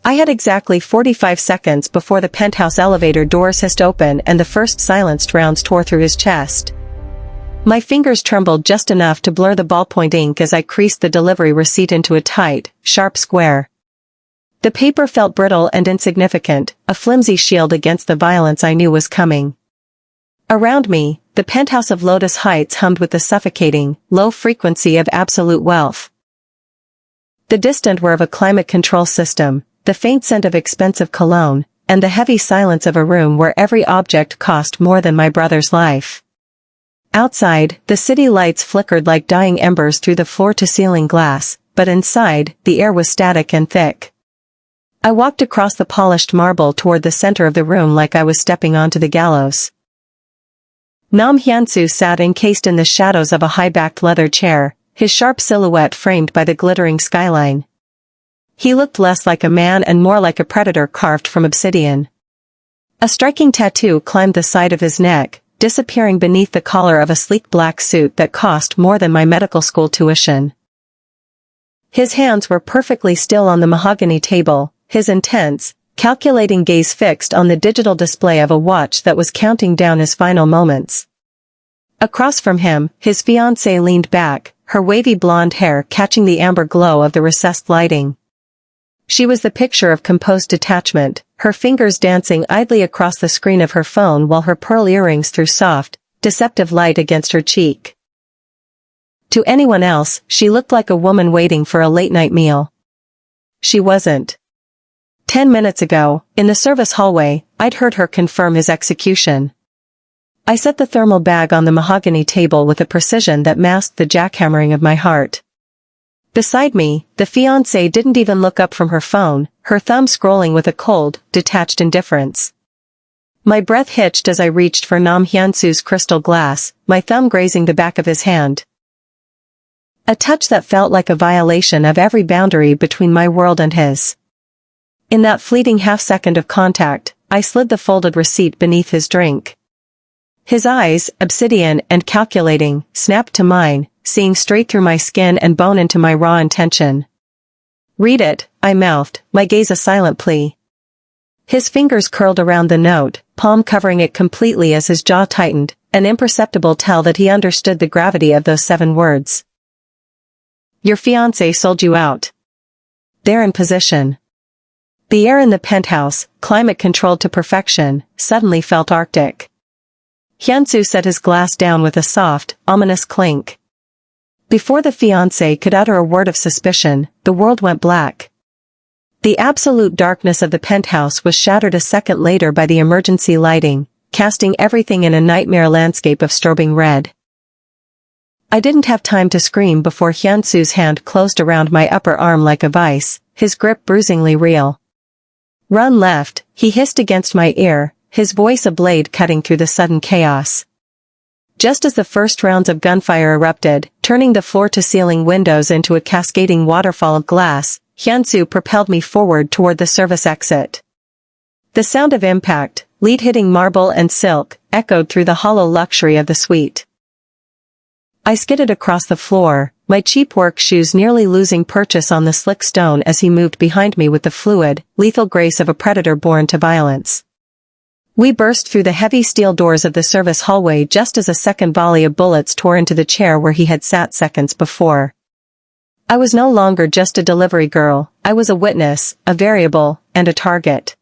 I had exactly 45 seconds before the penthouse elevator doors hissed open and the first silenced rounds tore through his chest. My fingers trembled just enough to blur the ballpoint ink as I creased the delivery receipt into a tight, sharp square. The paper felt brittle and insignificant, a flimsy shield against the violence I knew was coming. Around me, the penthouse of Lotus Heights hummed with the suffocating, low frequency of absolute wealth. The distant whir of a climate control system, the faint scent of expensive cologne, and the heavy silence of a room where every object cost more than my brother's life. Outside, the city lights flickered like dying embers through the floor-to-ceiling glass, but inside, the air was static and thick. I walked across the polished marble toward the center of the room like I was stepping onto the gallows. Nam Hyun-soo sat encased in the shadows of a high-backed leather chair, his sharp silhouette framed by the glittering skyline. He looked less like a man and more like a predator carved from obsidian. A striking tattoo climbed the side of his neck, disappearing beneath the collar of a sleek black suit that cost more than my medical school tuition. His hands were perfectly still on the mahogany table, his intense, calculating gaze fixed on the digital display of a watch that was counting down his final moments. Across from him, his fiancée leaned back, her wavy blonde hair catching the amber glow of the recessed lighting. She was the picture of composed detachment, her fingers dancing idly across the screen of her phone while her pearl earrings threw soft, deceptive light against her cheek. To anyone else, she looked like a woman waiting for a late-night meal. She wasn't. 10 minutes ago, in the service hallway, I'd heard her confirm his execution. I set the thermal bag on the mahogany table with a precision that masked the jackhammering of my heart. Beside me, the fiancée didn't even look up from her phone, her thumb scrolling with a cold, detached indifference. My breath hitched as I reached for Nam Hyun-soo's crystal glass, my thumb grazing the back of his hand. A touch that felt like a violation of every boundary between my world and his. In that fleeting half-second of contact, I slid the folded receipt beneath his drink. His eyes, obsidian and calculating, snapped to mine, seeing straight through my skin and bone into my raw intention. "Read it," I mouthed, my gaze a silent plea. His fingers curled around the note, palm covering it completely as his jaw tightened, an imperceptible tell that he understood the gravity of those 7 words. "Your fiancé sold you out." They're in position. The air in the penthouse, climate-controlled to perfection, suddenly felt arctic. Hyun-soo set his glass down with a soft, ominous clink. Before the fiancé could utter a word of suspicion, the world went black. The absolute darkness of the penthouse was shattered a second later by the emergency lighting, casting everything in a nightmare landscape of strobing red. I didn't have time to scream before Hyun-soo's hand closed around my upper arm like a vice, his grip bruisingly real. "Run left," he hissed against my ear, his voice a blade cutting through the sudden chaos. Just as the first rounds of gunfire erupted, turning the floor-to-ceiling windows into a cascading waterfall of glass, Hyun-soo propelled me forward toward the service exit. The sound of impact, lead hitting marble and silk, echoed through the hollow luxury of the suite. I skidded across the floor, my cheap work shoes nearly losing purchase on the slick stone as he moved behind me with the fluid, lethal grace of a predator born to violence. We burst through the heavy steel doors of the service hallway just as a second volley of bullets tore into the chair where he had sat seconds before. I was no longer just a delivery girl, I was a witness, a variable, and a target.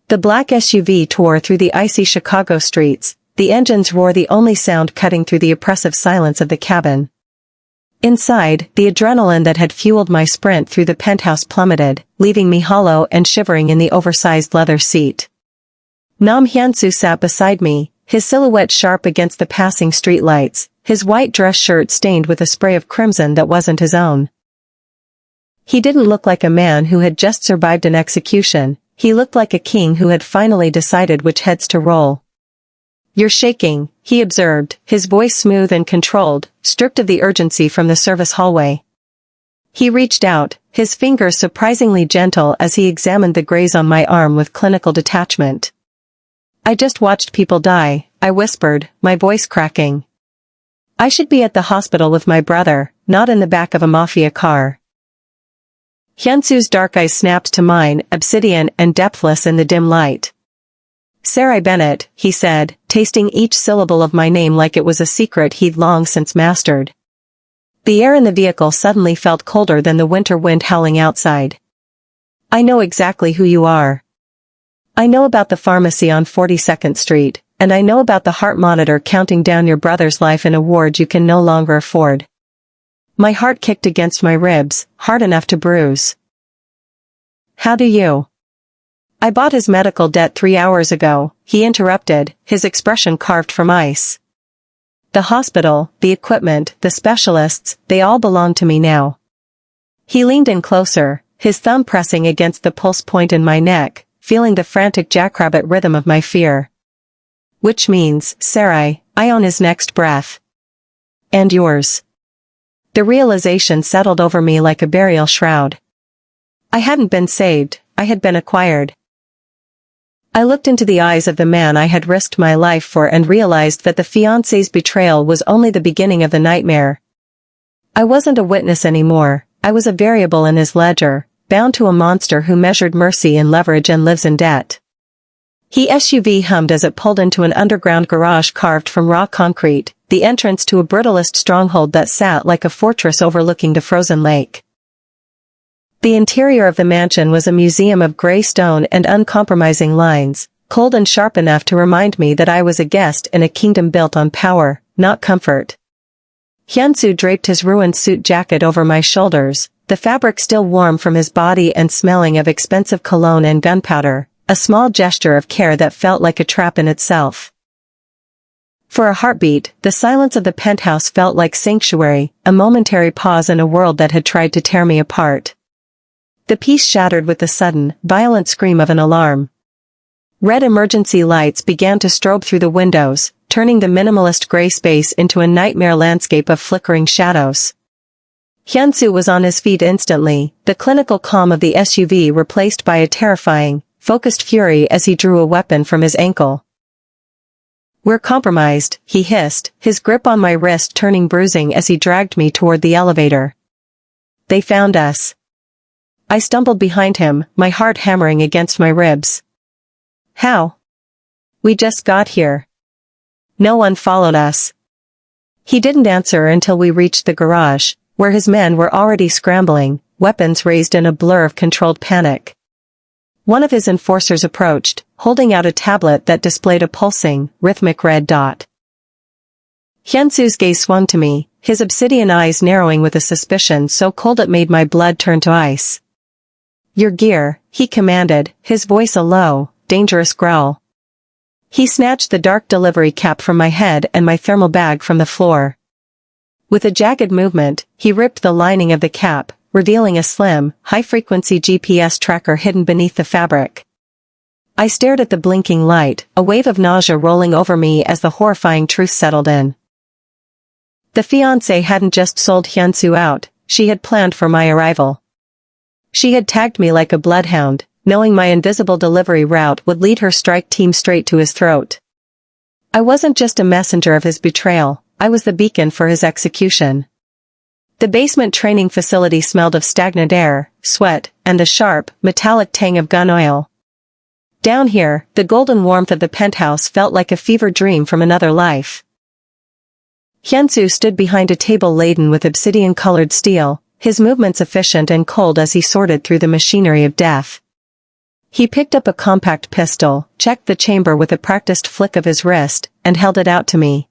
The black SUV tore through the icy Chicago streets, the engine's roar the only sound cutting through the oppressive silence of the cabin. Inside, the adrenaline that had fueled my sprint through the penthouse plummeted, leaving me hollow and shivering in the oversized leather seat. Nam Hyun-soo sat beside me, his silhouette sharp against the passing streetlights, his white dress shirt stained with a spray of crimson that wasn't his own. He didn't look like a man who had just survived an execution, he looked like a king who had finally decided which heads to roll. "You're shaking," he observed, his voice smooth and controlled, stripped of the urgency from the service hallway. He reached out, his fingers surprisingly gentle as he examined the graze on my arm with clinical detachment. "I just watched people die," I whispered, my voice cracking. "I should be at the hospital with my brother, not in the back of a mafia car." Hyunsu's dark eyes snapped to mine, obsidian and depthless in the dim light. "Sarai Bennett," he said, tasting each syllable of my name like it was a secret he'd long since mastered. The air in the vehicle suddenly felt colder than the winter wind howling outside. "I know exactly who you are. I know about the pharmacy on 42nd Street, and I know about the heart monitor counting down your brother's life in a ward you can no longer afford." My heart kicked against my ribs, hard enough to bruise. "How do you?" "I bought his medical debt 3 hours ago," he interrupted, his expression carved from ice. "The hospital, the equipment, the specialists, they all belong to me now." He leaned in closer, his thumb pressing against the pulse point in my neck, feeling the frantic jackrabbit rhythm of my fear. "Which means, Sarai, I own his next breath. And yours." The realization settled over me like a burial shroud. I hadn't been saved, I had been acquired. I looked into the eyes of the man I had risked my life for and realized that the fiancé's betrayal was only the beginning of the nightmare. I wasn't a witness anymore, I was a variable in his ledger, bound to a monster who measured mercy in leverage and lives in debt. He SUV hummed as it pulled into an underground garage carved from raw concrete, the entrance to a brutalist stronghold that sat like a fortress overlooking the frozen lake. The interior of the mansion was a museum of gray stone and uncompromising lines, cold and sharp enough to remind me that I was a guest in a kingdom built on power, not comfort. Hyunsu draped his ruined suit jacket over my shoulders, the fabric still warm from his body and smelling of expensive cologne and gunpowder, a small gesture of care that felt like a trap in itself. For a heartbeat, the silence of the penthouse felt like sanctuary, a momentary pause in a world that had tried to tear me apart. The peace shattered with the sudden, violent scream of an alarm. Red emergency lights began to strobe through the windows, turning the minimalist gray space into a nightmare landscape of flickering shadows. Hyunsu was on his feet instantly, the clinical calm of the SUV replaced by a terrifying, focused fury as he drew a weapon from his ankle. "We're compromised," he hissed, his grip on my wrist turning bruising as he dragged me toward the elevator. "They found us." I stumbled behind him, my heart hammering against my ribs. "How?" "We just got here. No one followed us." He didn't answer until we reached the garage, where his men were already scrambling, weapons raised in a blur of controlled panic. One of his enforcers approached, holding out a tablet that displayed a pulsing, rhythmic red dot. Hyunsu's gaze swung to me, his obsidian eyes narrowing with a suspicion so cold it made my blood turn to ice. "Your gear," he commanded, his voice a low, dangerous growl. He snatched the dark delivery cap from my head and my thermal bag from the floor. With a jagged movement, he ripped the lining of the cap, revealing a slim, high-frequency GPS tracker hidden beneath the fabric. I stared at the blinking light, a wave of nausea rolling over me as the horrifying truth settled in. The fiancée hadn't just sold Hyunsu out, she had planned for my arrival. She had tagged me like a bloodhound, knowing my invisible delivery route would lead her strike team straight to his throat. I wasn't just a messenger of his betrayal, I was the beacon for his execution. The basement training facility smelled of stagnant air, sweat, and the sharp, metallic tang of gun oil. Down here, the golden warmth of the penthouse felt like a fever dream from another life. Hyunsu stood behind a table laden with obsidian-colored steel, his movements efficient and cold as he sorted through the machinery of death. He picked up a compact pistol, checked the chamber with a practiced flick of his wrist, and held it out to me.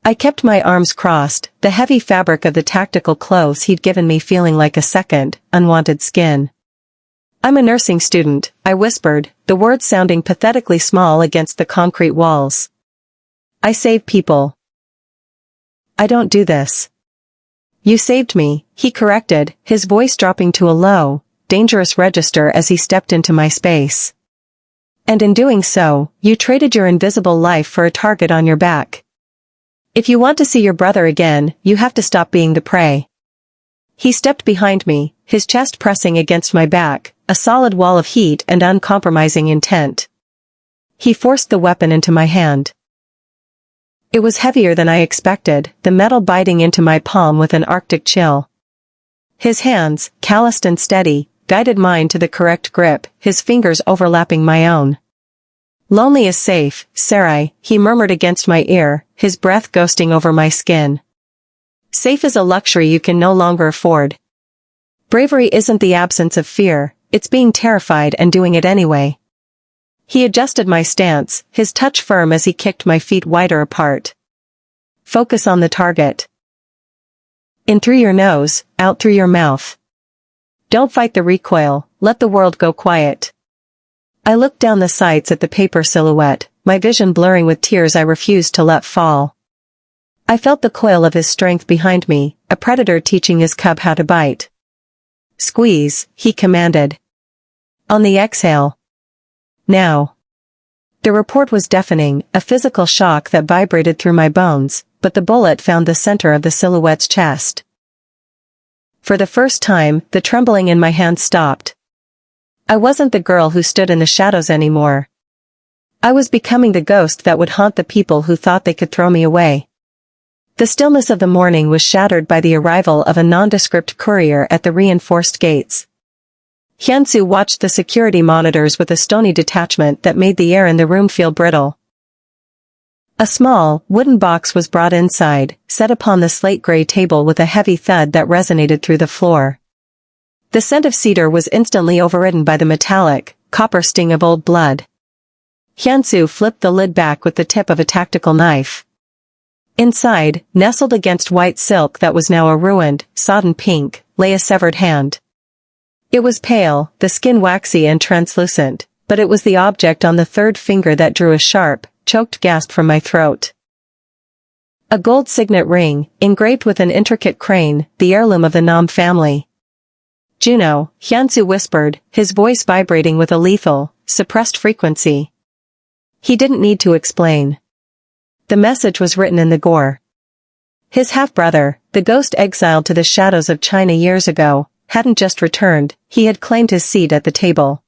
I kept my arms crossed, the heavy fabric of the tactical clothes he'd given me feeling like a second, unwanted skin. "I'm a nursing student," I whispered, the words sounding pathetically small against the concrete walls. "I save people. I don't do this." "You saved me," he corrected, his voice dropping to a low, dangerous register as he stepped into my space. "And in doing so, you traded your invisible life for a target on your back. If you want to see your brother again, you have to stop being the prey." He stepped behind me, his chest pressing against my back, a solid wall of heat and uncompromising intent. He forced the weapon into my hand. It was heavier than I expected, the metal biting into my palm with an arctic chill. His hands, calloused and steady, guided mine to the correct grip, his fingers overlapping my own. "Lonely is safe, Sarai," he murmured against my ear, his breath ghosting over my skin. "Safe is a luxury you can no longer afford. Bravery isn't the absence of fear, it's being terrified and doing it anyway." He adjusted my stance, his touch firm as he kicked my feet wider apart. "Focus on the target. In through your nose, out through your mouth. Don't fight the recoil, let the world go quiet." I looked down the sights at the paper silhouette, my vision blurring with tears I refused to let fall. I felt the coil of his strength behind me, a predator teaching his cub how to bite. "Squeeze," he commanded. On the exhale. "Now." The report was deafening, a physical shock that vibrated through my bones, but the bullet found the center of the silhouette's chest. For the first time, the trembling in my hands stopped. I wasn't the girl who stood in the shadows anymore. I was becoming the ghost that would haunt the people who thought they could throw me away. The stillness of the morning was shattered by the arrival of a nondescript courier at the reinforced gates. Hyunsu watched the security monitors with a stony detachment that made the air in the room feel brittle. A small, wooden box was brought inside, set upon the slate-gray table with a heavy thud that resonated through the floor. The scent of cedar was instantly overridden by the metallic, copper sting of old blood. Hyunsu flipped the lid back with the tip of a tactical knife. Inside, nestled against white silk that was now a ruined, sodden pink, lay a severed hand. It was pale, the skin waxy and translucent, but it was the object on the third finger that drew a sharp, choked gasp from my throat. A gold signet ring, engraved with an intricate crane, the heirloom of the Nam family. "Juno," Hyunsu whispered, his voice vibrating with a lethal, suppressed frequency. He didn't need to explain. The message was written in the gore. His half-brother, the ghost exiled to the shadows of China years ago, hadn't just returned, he had claimed his seat at the table.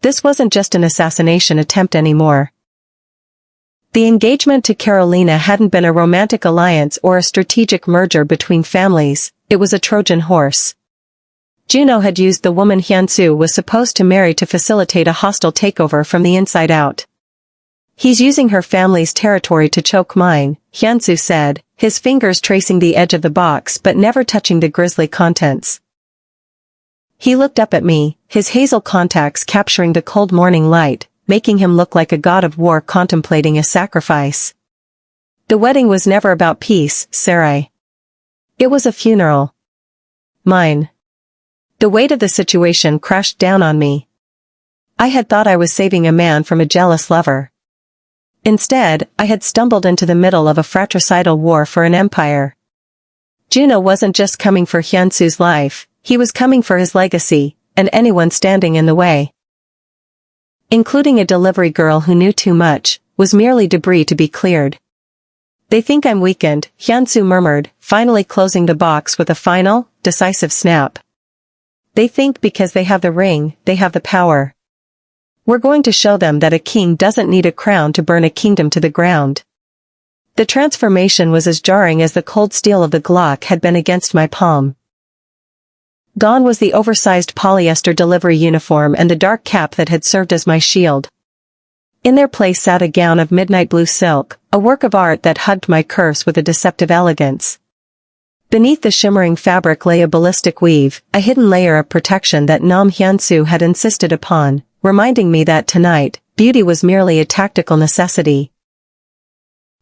This wasn't just an assassination attempt anymore. The engagement to Carolina hadn't been a romantic alliance or a strategic merger between families, it was a Trojan horse. Juno had used the woman Hyunsu was supposed to marry to facilitate a hostile takeover from the inside out. "He's using her family's territory to choke mine," Hyunsu said, his fingers tracing the edge of the box but never touching the grisly contents. He looked up at me, his hazel contacts capturing the cold morning light, making him look like a god of war contemplating a sacrifice. "The wedding was never about peace, Sarai. It was a funeral. Mine." The weight of the situation crashed down on me. I had thought I was saving a man from a jealous lover. Instead, I had stumbled into the middle of a fratricidal war for an empire. Juno wasn't just coming for Hyunsu's life, he was coming for his legacy, and anyone standing in the way. Including a delivery girl who knew too much, was merely debris to be cleared. "They think I'm weakened," Hyunsu murmured, finally closing the box with a final, decisive snap. "They think because they have the ring, they have the power. We're going to show them that a king doesn't need a crown to burn a kingdom to the ground." The transformation was as jarring as the cold steel of the Glock had been against my palm. Gone was the oversized polyester delivery uniform and the dark cap that had served as my shield. In their place sat a gown of midnight blue silk, a work of art that hugged my curves with a deceptive elegance. Beneath the shimmering fabric lay a ballistic weave, a hidden layer of protection that Nam Hyunsu had insisted upon, reminding me that tonight, beauty was merely a tactical necessity.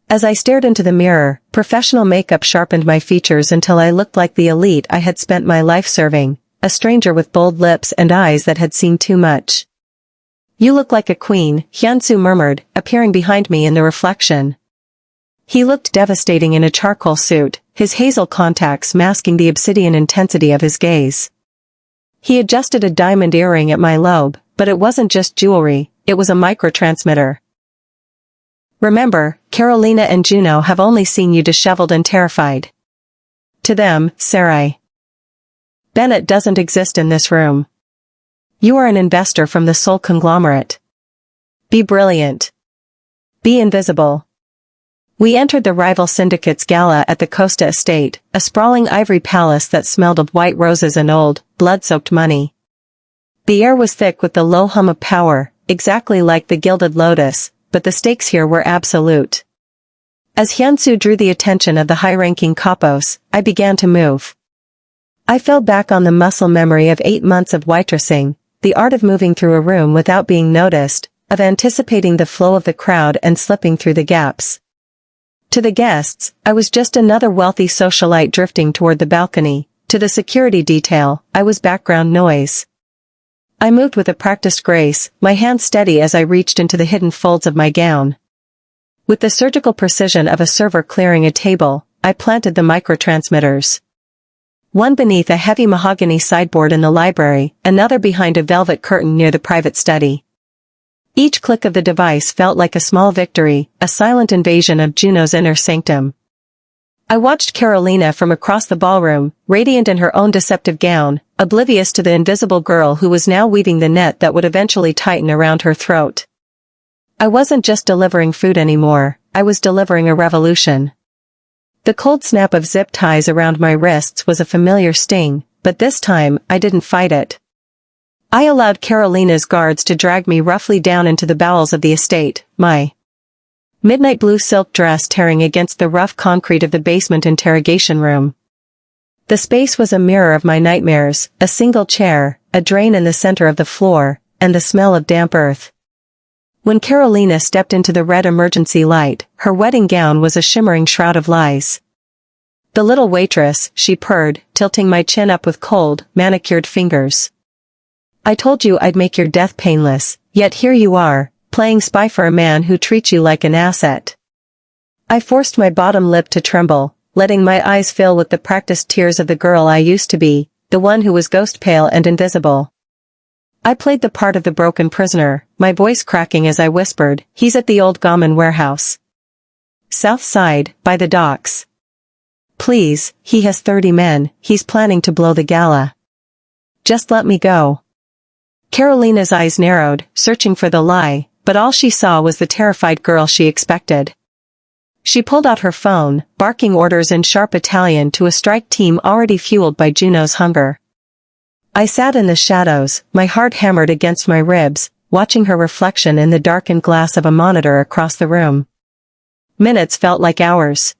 As I stared into the mirror, professional makeup sharpened my features until I looked like the elite I had spent my life serving, a stranger with bold lips and eyes that had seen too much. "You look like a queen," Hyunsu murmured, appearing behind me in the reflection. He looked devastating in a charcoal suit, his hazel contacts masking the obsidian intensity of his gaze. He adjusted a diamond earring at my lobe, but it wasn't just jewelry, it was a microtransmitter. "Remember, Carolina and Juno have only seen you disheveled and terrified. To them, Sarai. Bennett doesn't exist in this room. You are an investor from the Seoul conglomerate. Be brilliant. Be invisible. We entered the rival syndicate's gala at the Costa Estate, a sprawling ivory palace that smelled of white roses and old, blood-soaked money. The air was thick with the low hum of power, exactly like the Gilded Lotus, but the stakes here were absolute. As Hyunsu drew the attention of the high-ranking kapos, I began to move. I fell back on the muscle memory of 8 months of waitressing, the art of moving through a room without being noticed, of anticipating the flow of the crowd and slipping through the gaps. To the guests, I was just another wealthy socialite drifting toward the balcony. To the security detail, I was background noise. I moved with a practiced grace, my hands steady as I reached into the hidden folds of my gown. With the surgical precision of a server clearing a table, I planted the microtransmitters. One beneath a heavy mahogany sideboard in the library, another behind a velvet curtain near the private study. Each click of the device felt like a small victory, a silent invasion of Juno's inner sanctum. I watched Carolina from across the ballroom, radiant in her own deceptive gown, oblivious to the invisible girl who was now weaving the net that would eventually tighten around her throat. I wasn't just delivering food anymore, I was delivering a revolution. The cold snap of zip ties around my wrists was a familiar sting, but this time, I didn't fight it. I allowed Carolina's guards to drag me roughly down into the bowels of the estate, my midnight blue silk dress tearing against the rough concrete of the basement interrogation room. The space was a mirror of my nightmares, a single chair, a drain in the center of the floor, and the smell of damp earth. When Carolina stepped into the red emergency light, her wedding gown was a shimmering shroud of lies. The little waitress, she purred, tilting my chin up with cold, manicured fingers. I told you I'd make your death painless, yet here you are, playing spy for a man who treats you like an asset. I forced my bottom lip to tremble, letting my eyes fill with the practiced tears of the girl I used to be, the one who was ghost pale and invisible. I played the part of the broken prisoner, my voice cracking as I whispered, "He's at the old Gammon warehouse. South side, by the docks. Please, he has 30 men, he's planning to blow the gala. Just let me go." Carolina's eyes narrowed, searching for the lie, but all she saw was the terrified girl she expected. She pulled out her phone, barking orders in sharp Italian to a strike team already fueled by Juno's hunger. I sat in the shadows, my heart hammered against my ribs, watching her reflection in the darkened glass of a monitor across the room. Minutes felt like hours.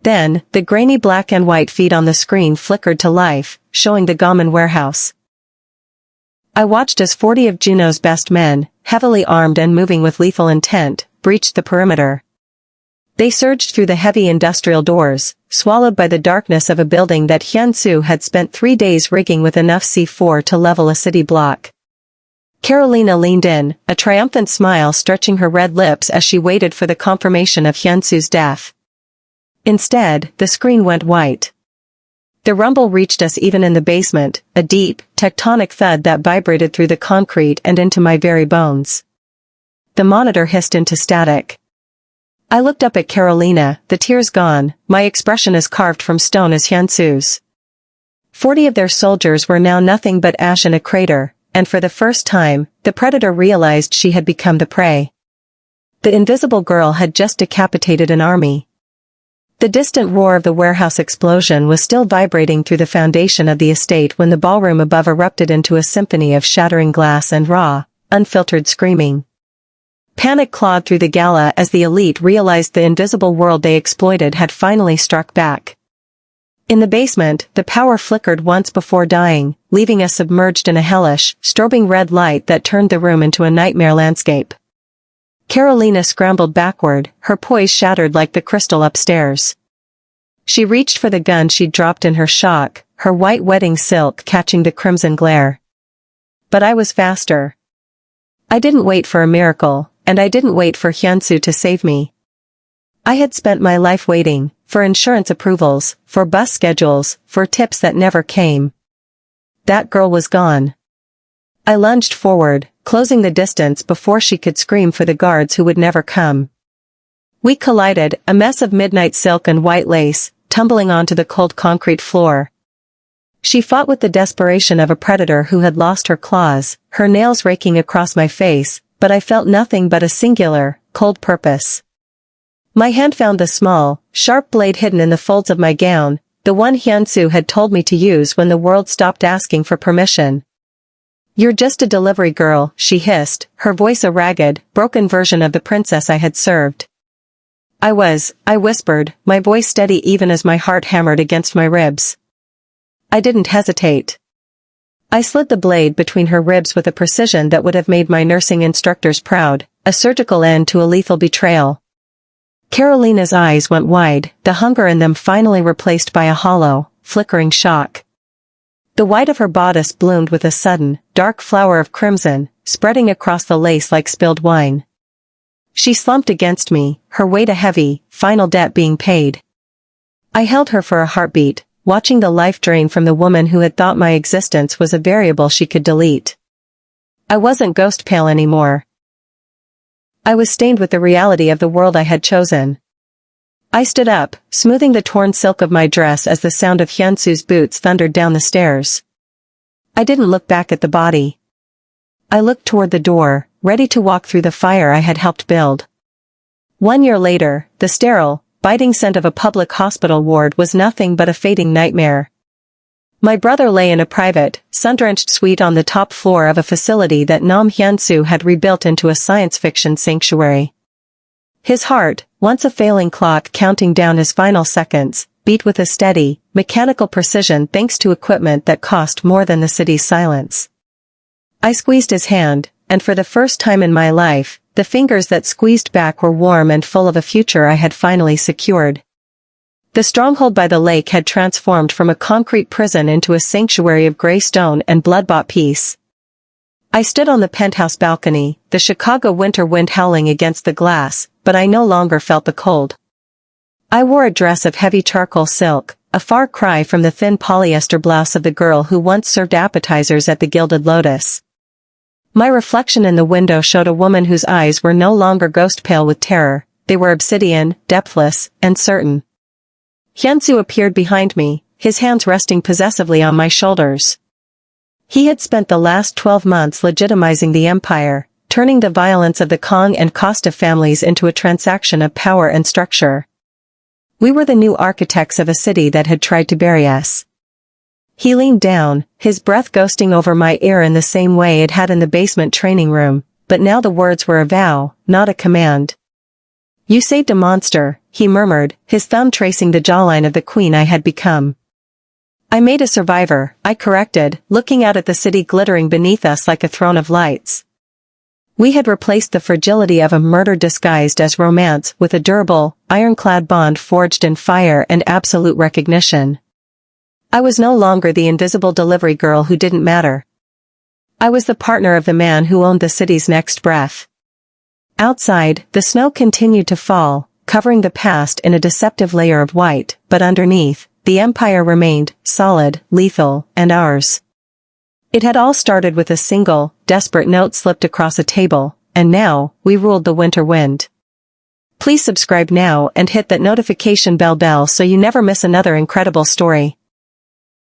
Then, the grainy black and white feed on the screen flickered to life, showing the Gammon warehouse. I watched as 40 of Juno's best men, heavily armed and moving with lethal intent, breached the perimeter. They surged through the heavy industrial doors, swallowed by the darkness of a building that Hyunsu had spent 3 days rigging with enough C4 to level a city block. Carolina leaned in, a triumphant smile stretching her red lips as she waited for the confirmation of Hyunsu's death. Instead, the screen went white. The rumble reached us even in the basement, a deep, tectonic thud that vibrated through the concrete and into my very bones. The monitor hissed into static. I looked up at Carolina, the tears gone, my expression as carved from stone as Hyunsu's. 40 of their soldiers were now nothing but ash in a crater, and for the first time, the predator realized she had become the prey. The invisible girl had just decapitated an army. The distant roar of the warehouse explosion was still vibrating through the foundation of the estate when the ballroom above erupted into a symphony of shattering glass and raw, unfiltered screaming. Panic clawed through the gala as the elite realized the invisible world they exploited had finally struck back. In the basement, the power flickered once before dying, leaving us submerged in a hellish, strobing red light that turned the room into a nightmare landscape. Carolina scrambled backward, her poise shattered like the crystal upstairs. She reached for the gun she'd dropped in her shock, her white wedding silk catching the crimson glare. But I was faster. I didn't wait for a miracle, and I didn't wait for Hyunsu to save me. I had spent my life waiting, for insurance approvals, for bus schedules, for tips that never came. That girl was gone. I lunged forward, closing the distance before she could scream for the guards who would never come. We collided, a mess of midnight silk and white lace, tumbling onto the cold concrete floor. She fought with the desperation of a predator who had lost her claws, her nails raking across my face, but I felt nothing but a singular, cold purpose. My hand found the small, sharp blade hidden in the folds of my gown, the one Hyunsu had told me to use when the world stopped asking for permission. "You're just a delivery girl," she hissed, her voice a ragged, broken version of the princess I had served. I whispered, my voice steady even as my heart hammered against my ribs. I didn't hesitate. I slid the blade between her ribs with a precision that would have made my nursing instructors proud, a surgical end to a lethal betrayal. Carolina's eyes went wide, the hunger in them finally replaced by a hollow, flickering shock. The white of her bodice bloomed with a sudden, dark flower of crimson, spreading across the lace like spilled wine. She slumped against me, her weight a heavy, final debt being paid. I held her for a heartbeat, watching the life drain from the woman who had thought my existence was a variable she could delete. I wasn't ghost pale anymore. I was stained with the reality of the world I had chosen. I stood up, smoothing the torn silk of my dress as the sound of Hyunsu's boots thundered down the stairs. I didn't look back at the body. I looked toward the door, ready to walk through the fire I had helped build. 1 year later, the sterile, biting scent of a public hospital ward was nothing but a fading nightmare. My brother lay in a private, sun-drenched suite on the top floor of a facility that Nam Hyunsu had rebuilt into a science fiction sanctuary. His heart, once a failing clock counting down his final seconds, beat with a steady, mechanical precision thanks to equipment that cost more than the city's silence. I squeezed his hand, and for the first time in my life, the fingers that squeezed back were warm and full of a future I had finally secured. The stronghold by the lake had transformed from a concrete prison into a sanctuary of gray stone and blood-bought peace. I stood on the penthouse balcony, the Chicago winter wind howling against the glass, but I no longer felt the cold. I wore a dress of heavy charcoal silk, a far cry from the thin polyester blouse of the girl who once served appetizers at the Gilded Lotus. My reflection in the window showed a woman whose eyes were no longer ghost pale with terror, they were obsidian, depthless, and certain. Hyunsu appeared behind me, his hands resting possessively on my shoulders. He had spent the last 12 months legitimizing the empire, turning the violence of the Kong and Costa families into a transaction of power and structure. We were the new architects of a city that had tried to bury us. He leaned down, his breath ghosting over my ear in the same way it had in the basement training room, but now the words were a vow, not a command. "You saved a monster," he murmured, his thumb tracing the jawline of the queen I had become. "I made a survivor," I corrected, looking out at the city glittering beneath us like a throne of lights. We had replaced the fragility of a murder disguised as romance with a durable, ironclad bond forged in fire and absolute recognition. I was no longer the invisible delivery girl who didn't matter. I was the partner of the man who owned the city's next breath. Outside, the snow continued to fall, covering the past in a deceptive layer of white, but underneath, the empire remained, solid, lethal, and ours. It had all started with a single, desperate note slipped across a table, and now, we ruled the winter wind. Please subscribe now and hit that notification bell so you never miss another incredible story.